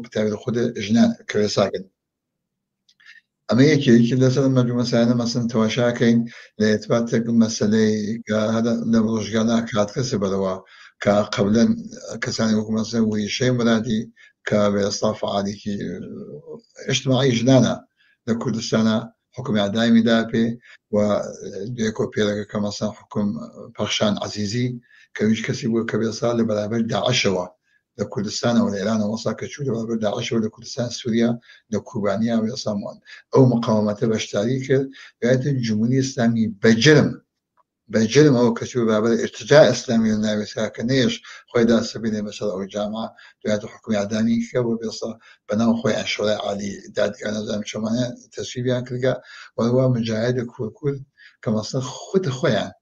بتابع خود جنان كرساكن أما يكي لسنا مجموعة مسائل مثلا تواشاكين لإثبات مسألة هذا نبرج قالنا كاتكسب دوا كقبلا كساني مثلا وشيء مرادي كبيصاف عادي كي اجتماعي جنانا لكل سنة حكم إعدامي دابي وديكو بيرا كمثلا حكم بخشان عزيزي كويش كسيبو كبيصال لبرابر داعشوا لكردستان والإيران ومصر شو لبرابر داعش ولكردستان سوريا لكوبانيا ويصامون أو مقاومة بشتاريك بيت الجمهورية الإسلامية بجرم أو كسب باب الارتجاع الإسلامي للنبي ساكنيش خويدا سبيل مثلا أو الجامعة بيت حكم إعدامي وبيصا بناو خوي عشرة علي داد كان زعما شمانة تسويبيان كلها وهو مجاهد كل كما صار خد خويا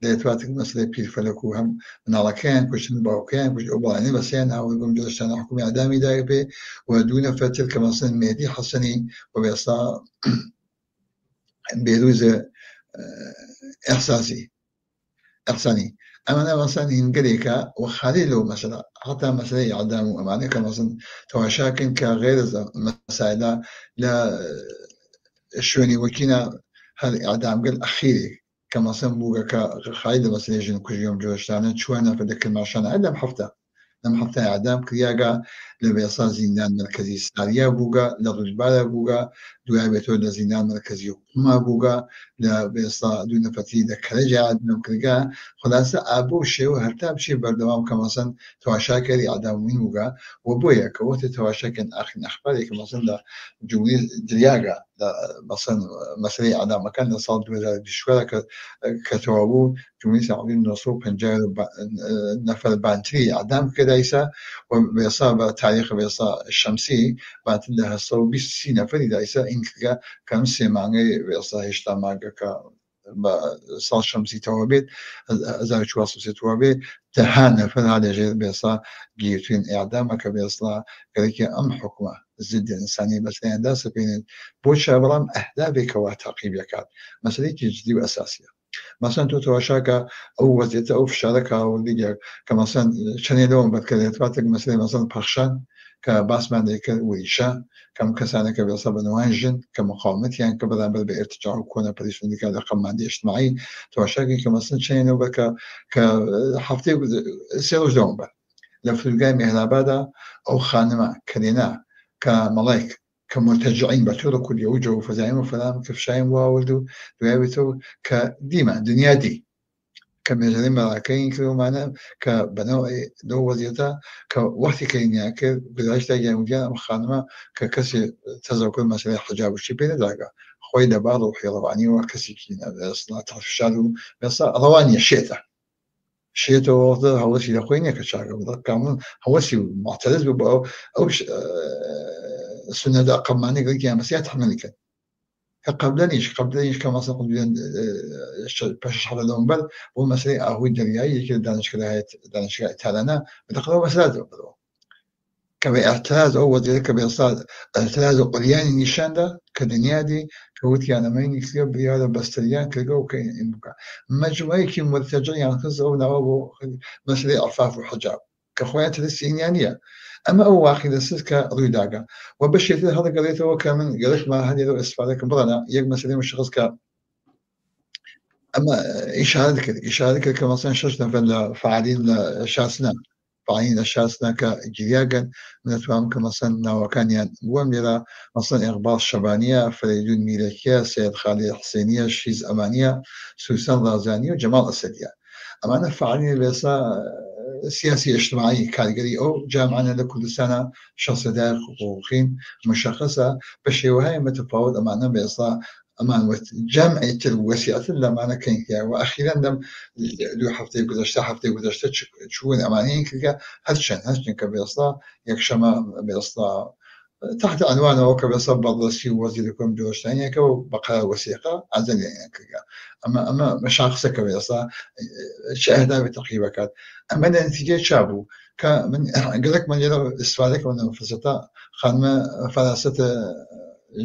لإثبات المسألة بير فلكو هم من على كان كش من باو كان كش أبغاني بس يعني أو يقوم جلسنا حكم إعدامي دايبه ودون فتل كما صار مهدي حسني وبيصا بيروز إحساني أما أنا مثلا ينقليك وخليله مثلا حتى مثلا إعدام وأمانة كمثلا تواشاكن كغير مسائل لا شوني وكينا هل إعدام قال أخيري كمثلا بوجا كخايدة مثلا يجي كل يوم جوشتانا شوانا فدك المعشان أدم حفتة لم حفتة إعدام كرياجا لبيصا زندان مركزي ساريا بوجا لرجبالا بوجا دوای بيتو لزندان مركزي حكومة بوجا لبيصا دون فتي دكرجة عدم كرجا خلاصة أبو شيء وهرتاب شيء بردوام كمثلا تواشاكري إعدام مين بوجا وبويا كوت تواشاكن أخي أخباري كمثلا جمهورية درياجا مثلا إعدام مكان صار دوزار بشوارة كتوابو جمهورية عظيم نصوب بنجار نفر بانتري إعدام كدايسة وبيصاب تاريخ بيصا الشمسي بعد لها صوب 60 نفر دايسة إنك كم سمعني بيصا هشتا ماجا صار شمسي توابيت أزار شواصل توابيت تهانا فهذا جيد بيصا جيتين إعدامك بيصا كذلك أم حكمة زد الإنسانية بس يعني دا سبين بوشا برام أهدافك وتعقيب يكاد مسألة جدية وأساسية مثلا تو تواشاكا أو وزيت أو في شركة أو ديجر كمثلا شنو لون بتكلم تبعتك مثلا بخشان كباس ما ذيك ويشا كم كسانة كبيصة بنواجن كمقاومة يعني كبدا بارتجاع وكون بريش من كذا رقم عندي اجتماعي تواشاكا كمثلا شنو لون بك كحفتي سيروج دوم بك لفلقاي مهلابادا أو خانمة كلينا كملاك كمرتجعين بطول كل يوجه وفزعين وفلام كفشاين وولدو دوابتو كديما دنيا دي كمجرين مراكين كلو معنا كبنوع دو وزيتا كوقت كينيا كبداش تاجي مجانا مخانمة ككسي تزوج مسألة حجاب الشبين ذاك خوي دبار وحي رواني وكسي كينا صلاة الشالو بس رواني الشيطة شيء وقت هوسي لخويني كشاكا بدك كامل هوسي معترض ببقى أو سنة دا قماني قلت يا مسيح تحملك قبلنيش كما سنقول بين باش حدا لهم بل ومسألة أهوي درياي كده دانش كده تالنا بتقرأ مسألة كبي اعتراض أو ذلك بيصاد اعتراض قلياني نشان ده كدنيا دي كوت يعني ما ينكسر بريالة بستريان كلو كين إنبكا مجموعة كي مرتجع يعني خص أو نوابو مسألة عفاف وحجاب كخوات السينيانية أما أو واحد السيسك ريداجا وبشيت هذا قريته وكمان قريت ما هذه لو استفادة كبرنا يج مسألة مش خص ك أما إشارة كده كمثلا شجنا في فعالين شاسنا فعين الشاسنا كجياجا من أتوام كمثلا وكان ومرا مثلا إقبال الشبانية فريدون ميلكيا سيد خالد حسينية شيز أمانية سوسان رازانية وجمال أسدية أما أنا فعالين بيسا سياسي اجتماعي كالجري أو جامعنا لكل سنة شخصيات حقوقيين مشخصة بشي وهي متفاوت أمانا بيسا أمان جمع الوسيلة لما أنا كان يعني وأخيرا لم لو حفتي قدرت تشوفون أمانين كذا هالشن كبيصلا يكشما بيصلا تحت عنوان وكبيصلا بالرسي وزيركم جوشتين يعني بقى وثيقة عزل يعني كذا أما مشاخصة كبيصلا شاهدها بتقريبا أما النتيجة شابو كمن قلت من يلو استفادك من فلسفة خانمة فلسفة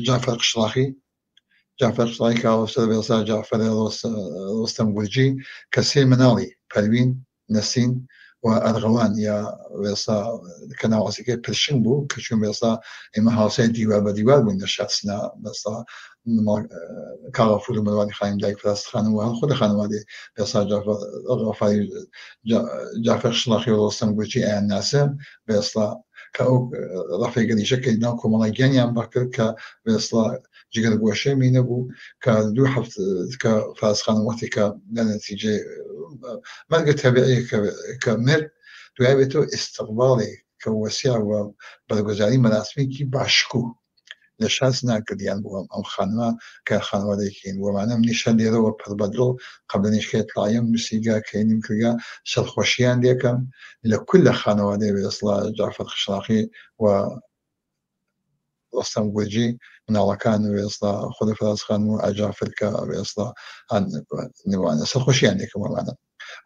جعفر القشلاخي جعفر صايكا وأستاذ بيصار جعفر رستم ولجي كسير منالي فالوين نسين وأرغوان يا ويصا كنا واسكي برشين بو كشوم ويصا إما هاوسين ديوار بديوار بين الشخصنا ويصا كارفول مروان خايم دايك فلاس خان وخود خانوادي ويصا جعفر شلاخي ورستم قوتي أي الناس ويصا كأو رفيق دي شكل ناكو ملاجين يام بكر ك ويصا جيجر بوشة مينبو كدو حفت كفلاس خان وقتي كنتيجة ما قلت تبعي كمر دوابتو استقبالي كوسيع وبرگزاری مراسمی کی باشکو لشاس ناکدیان بوام أو خانما كخانوا ديكين ومعنا من شديد وبربدلو قبل نشكي طلايم موسيقى كاين كلها شرخوشيان ديكم لكل خانوا دي بإصلاح جعفر خشلاقي و رستم قوجي من الله كان ويصلا خذ فراس خان وأجعفر كويصلا عن نوانا شرخوشيان ديكم ومعنا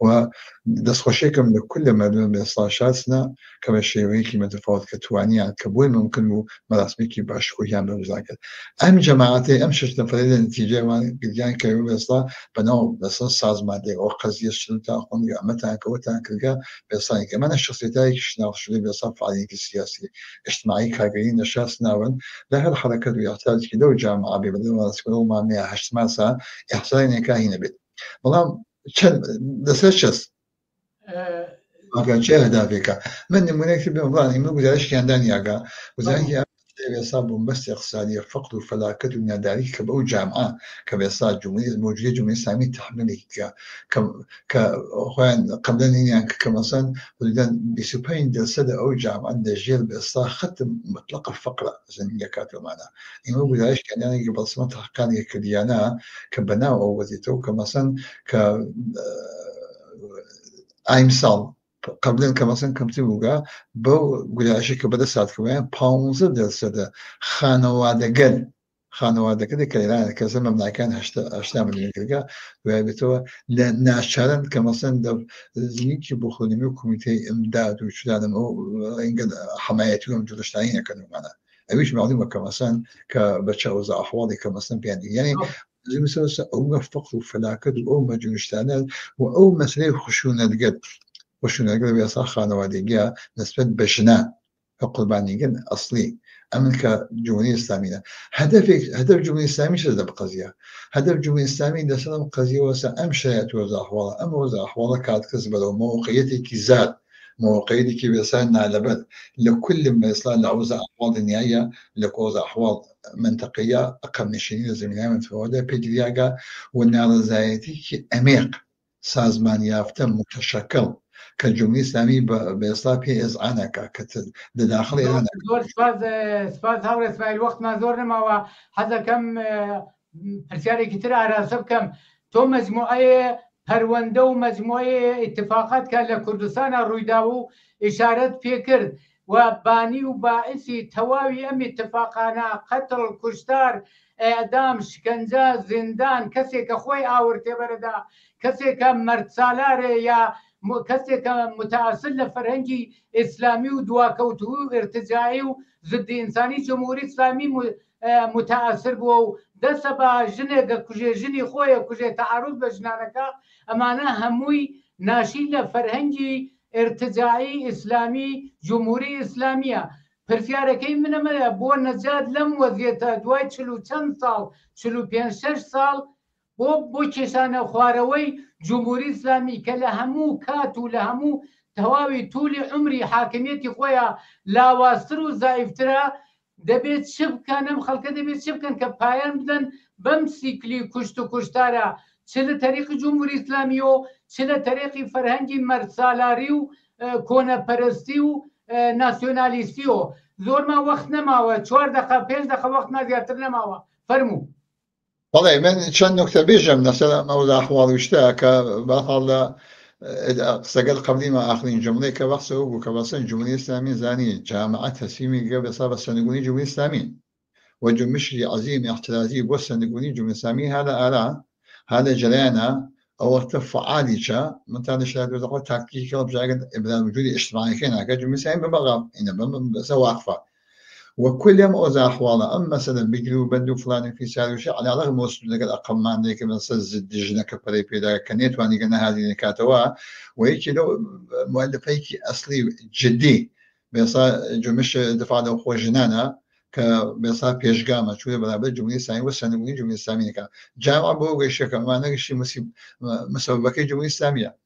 ودس خوشيكم لكل مردم بإصلاحاتنا كما شيء كي متفاوت كتواني عن كبوي ممكن مراسمي كي باشكويان بمزاكر أم جماعتي أم شفت فريدة نتيجة وان قديان كيو بإصلاح بناو بس ساز مادي أو قضية شلتا أخون قامتها كوتها كلها بإصلاح كمان الشخصيتاي كشنا شلي بإصلاح فعالية السياسي اجتماعي كاقرين نشاس ناون لها الحركات ويحتاج كده وجامعة ببدل مراسكولو ما 108 ساعة إحساني كاهنة بيت والله دسشس أكان شيء هدافك من نمونك بمضان من قدرش كان دانياقا وزاني بيصاب بس اقتصادية فقد وفلاكة من ذلك كبو جامعة كبيصاب جمهورية موجودة جمهورية إسلامية تحملي كأخوان قبل أن كمثلا ولدان بسبعين درسة أو جامعة دجيل بإصلاح ختم مطلق الفقرة زين يكاتو معنا إنه قدرش كان يعني قبل سنة حقانية كديانا كبناء أو وزيتو كمثلا أيمسال قبل كمثلا كم تبغى بو قداشي كبدا ساعات كمان باونز درسة خانواده كده كلام كذا ممنوع كان هشتا مليون كذا وبتوه لناشرن كمثلا ده زنيك بخوني وكوميتي إمداد وشلون أو إنجد حمايتهم جلستانين كانوا معنا أبيش معلومة كمثلا كبتشاوز أحوالي كمثلا يعني زي مثلا أو فقر وفلاكة أو مجنشتانات وأو مسألة خشونة القلب خشونة القلب يصح خانواده جاء نسبة بشنا قرباني جن أصلي أمريكا جمهورية إسلامية هدف الجمهورية الإسلامية شذا بقضية هدف الجمهورية الإسلامية ده سلام قضية وسا أم شريعة وزا أحوالا أم وزا أحوالا كانت كسبة له موقعيتي كزاد موقعيتي كي بيسالنا على بد لكل ما يصل لعوزة أحوال النهاية لكوزا أحوال منطقية أقل من 20 زمنية من فوادة بيدرياغا والنار زايتي كي أميق سازمان يافته متشكل كالجمهورية الإسلامية بإصلاح في إذعانك كداخل إيران زور سپاس هاور اسماعیل وقت ما زور نما حذا كم پرسیاری كتير أراسب كم تو مجموعة پرونده و مجموعة اتفاقات كان لكردستان رويداو إشارات فكر وباني وباعثي تواوي أم اتفاقانا قتل كشتار إعدام شکنجه زندان كسي كخوي آورتي بردا كسي كمرد سالاري يا كسي كمتأصل لفرهنجي إسلامي ودواكوتو ارتجاعي ضد إنساني جمهوري إسلامي متأثر بو دسبا جنة كجي جني خويا كجي تعرض بجنانكا أمانا هموي ناشي لفرهنجي ارتجاعي إسلامي جمهوري إسلامية پرسیارەکەی منەمە بۆ نەجات لەم وەزیەتە دوای 40 ساڵ 45 ساڵ بۆ کێشانە خوارەوەی جمهوری ئیسلامی کە لە هەموو کات و لە هەموو تەواوی توولی عمری حاکمیەتی خۆیان لاوااستر و زایفترە دەبێت چ بکەن ئەم خەڵکە دەبێت چ بکەن کە پایان بدەن بەم سیکلی کوشت و کوشتارە چ لە تەریقی جمهوری ئیسلامی و چ لە تەریقی فەرهەنگی مەردسالاری و کۆنەپەرستی و ناسیۆنالیستی و زۆرمان وەخت نەماوە 4 دقه 5 دقه وەختمان زیاتر نەماوە فەرموو بەڵێ من چەند نکتە بێژەم لەسەر ئەو ئەحواڵ وشتە کە بەحاڵ لە قسەگەل قبلیمە ئاخرین جملەی کە بەحسەوە بوو کە بەسەن جمهوری ئیسلامی زانی جامعە تەسلیمی گە بەسا بە سەرنگونی جمهوری ئیسلامی وجمشری عظیم احترازی بۆ سەرنگونی جمهوری ئیسلامی هذا ئارا هذا جريانة أو وقت فعالية من تاني شهادة وزقة تكتيكية بجاعة إبراز وجود اجتماعي كنا كجمهوري إسلامي ببغى إنما بس واقفة وكل يوم أوزع أحواله أما مثلا بيجلو بندو فلان في سعر وشيء على رغم موصل لك الأقل ما عندك مثلا زد جنة كبري بيدا كنيت واني قلنا هذه نكاتوا وهيك لو مؤلفيك أصلي جدي بيصا جمش دفع له خو جنانا كبيصا بيشجامة شو برابر جمهورية الإسلامية والسنوية جمهورية الإسلامية كا جامعة بوجه الشكل ما نقش مسببك جمهورية الإسلامية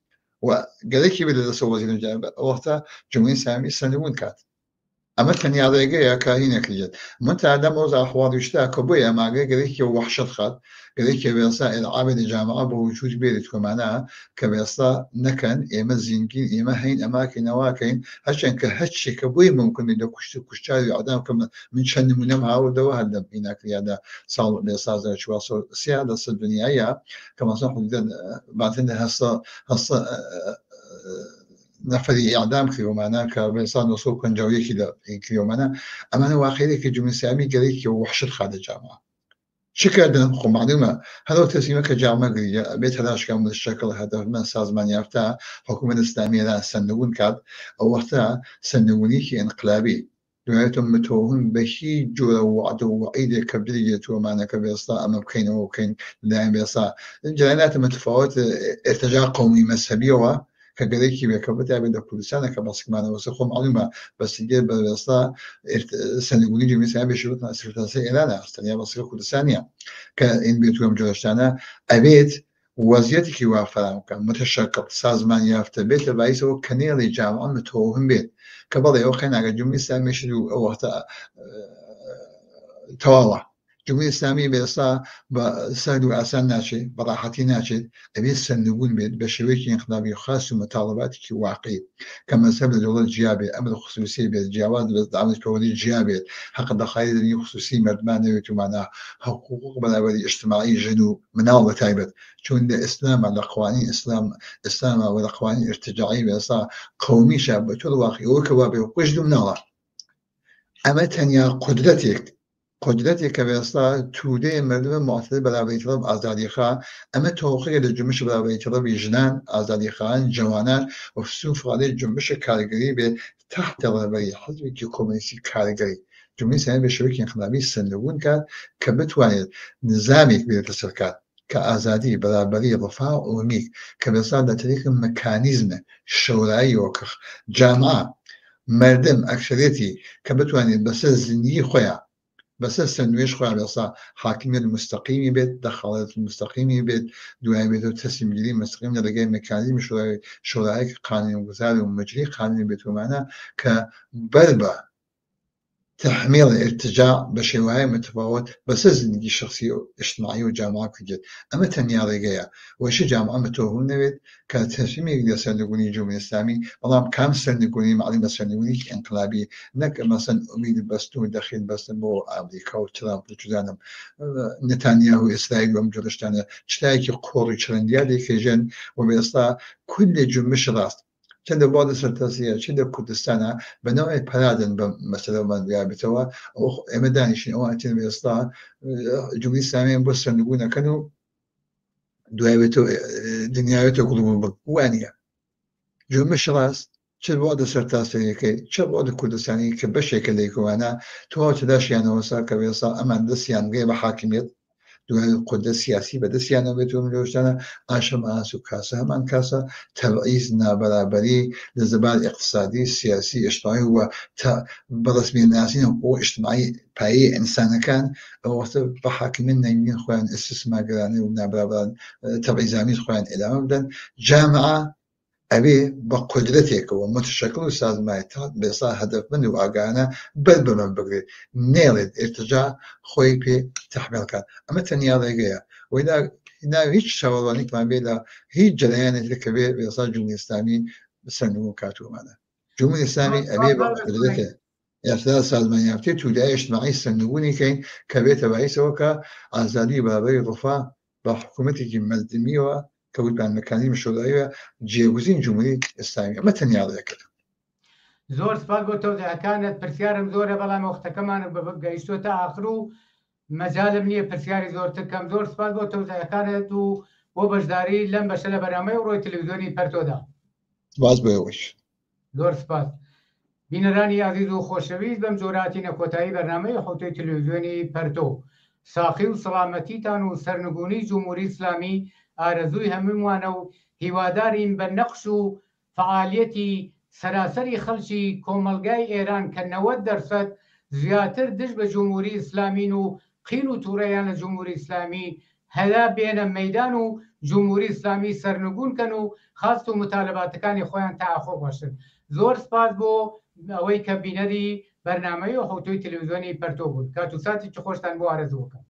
وقالك بدل سوى زين وقتها جمهورية الإسلامية سنوون كات أما تنيا ذيك كاهينة كجد من تعلم وضع أحوال يشتاق كبويا ما قالك وحشة خد قالك بيصا العابد الجامعة بوجود بيرت ومعناها كبيصا نكن إما زينكين إما هين أماكن نواكين عشان كهتش كبوي ممكن إذا كشتاري عدم كم من شن منها ودوا هذا هناك هذا صار بيصا زي شو صار سيادة الدنيا كما صح بعدين هسا نفري إعدام كيومانا كبيصان وصول كان جوي كده كيومانا أما أنا واقعي كجمهورية الإسلامية قالك وحشة خارج الجامعة شكرا لكم معلومة هذا تسمية كجامعة قرية بيت هلاش كان من الشكل هذا من سازمان يفتح حكومة الإسلامية لا سنوون كاد أو وقتها سنوونيكي انقلابي دعيتم متوهم بشي جورا وعد وعيد كبرية ومعنى كبيصا أما بكين وكين دائما بيصا الجرينات متفاوت ارتجاع قومي مذهبي كجريكي بيكبتها بين كردستان كبسك معنا وسخو معلومة بس جيب بيصا سنقولي جميع سنة بشروط أسرتاسي إلانا أستنيا بسك كردستانية كإن بيتوهم جلشتانا أبيت وضعيتك وافرام كان متشكل سازمان يافت بيت الرئيس هو كنيري جامعة متوهم بيت كبضي أوخين على جميع الإسلامية شدو وقت تواضع جمهورية الإسلامية بيصا بسهل وأسان ناشي براحتي ناشي أبي سنقول بشويك انقلابي خاص ومطالباتك واقعي كما سبب الدولة الجيابي أمر الخصوصية بالجواز بالدعم كوني الجيابي حق دخائل دنيا خصوصية مردمانة وتمانا حقوق بلاوري اجتماعي جنوب مناوة تايبت شون الإسلام على قوانين إسلام على قوانين ارتجاعية بيصا قومي شاب طول واقعي وكوابي وقجدوا مناوة أما تنيا قدرتك بيصا تودي مردم معتدل بلاوي طلب آزادي خا أما توقيع الجمش بلاوي طلب جنان آزادي خان جوانان وفسوف على الجمش كارجري تحت الرباعي حزب كوميسي كارجري جمش سامي بشركة انقلابي سنوون كان كبتواني نظامك بيتسركات كآزادي بلاوي رفاه وميك كبيصا لتريك ميكانيزم شورائي وكخ جامعة مردم أكثريتي كبتواني بس زني خويا بس السنويش خويا بيصا حاكمية المستقيمي بيت دخلت المستقيمي بيت دعاء بيت وتسليم جديد مستقيم لدى ميكانيزم شورائي قانون وزاري ومجري قانون بيت ومعنى كبربة تحميل الارتجاع بشواهي متفاوت بس زندگی شخصي واجتماعي وجامعة كجد أما تنيا رجايا وش جامعة متوهم نبيت كتسمي يقدر سنقولي جمهورية الإسلامي والله كم سنقولي معلومة سنقولي انقلابي نك مثلا أميد بستو داخل بس مو أمريكا وترامب وجدانم نتنياهو إسرائيل ومجرشتانا تلاقي قوري شرنديا دي كجن وبيصلا كل جمش راست چند بعد سرتاسیه چند کردستان بنوع پرادن بمثلا من بیابتوا او امدانشین او اتین بیستا جمهوری اسلامی بوسن نقولنا كانوا دوایتو دنیایتو قلوب بقوانیه جمش راست چند بعد سرتاسیه که چند بعد کردستانی که بشکل دیگوانا تو هاتداش یعنی وسا کبیسا امان دستیان غیب حاکمیت دوای قدرت سیاسی به دستیان بتوان جوشتن عشم آسو کاسه همان کاسه تبعیض نابرابری لزبان اقتصادی سیاسی اجتماعی و برسمی الناسين حقوق اجتماعي پایی انسان كان وقت بحاكمين نيمين خوان استثمار قراني ونابرابران تبعیضامی خوان ادامه بدن جامعه أبي بقدرتك ومتشكل أستاذ مايتات بيصير هدف منه وأجانا بل بقدر نيلد ارتجاع خوي في تحمل كان أما تنيا ذيقيا وإذا هيك شغلانك ما بيلا هي جريان الكبير بيصير جمهورية الإسلامي بسنو كاتو معنا جمهورية الإسلامي أبي بقدرته يا أستاذ ما يفتي توداي اجتماعي سنوني كين كبيت بعيسى وكا آزادي بابي رفاه بحكومتك ملزمية كود بان مكانيزم الشرعية جيوزين جمهورية الإسلامية ما تنيا ذاك زور سپاس بۆ تۆزیع كانت پرسیارم زۆرە بەڵام وەختەکەمان گەیشتۆتە ئاخر و مەجالم نییە پرسیاری زۆرتر زۆر سپاس بۆ تۆزیعەکانت و بۆ بەشداری لەم بەشە لە بەرنامەی ڕۆی تەلەڤیزیۆنی پەرتۆدا باز بۆ ئەوەش زۆر سپاس بینەرانی عزیز و خۆشەویست بەم جۆراتی نەکۆتایی بەرنامەی حوتەی تەلەڤیزیۆنی پەرتۆ ساقی و سەڵامەتیتان و سەرنگونی جمهوری ئیسلامی ئارەزووی هەمووانە و هیوادارین بە نەقش و فعالیەتی سەراسەری خەڵکی کۆمەلگای ئێران کە 90% زیاتر دژ بە جمهوری ئیسلامین و قین و تووڕەیان لە جمهوری ئیسلامی هەلا بێنە مەیدان و جمهوری ئیسلامی سەرنگونکەن و خاست و متالباتەکانی خۆیان تاخۆ باشن. زۆر سپاس بۆ ئەوەی کە بینەری بەرنامەی و حوتەی تەلەڤیزیۆنی پەرتۆ بوون. کات و ساتێکی خۆشتان بۆ ئارەزوو بکەم.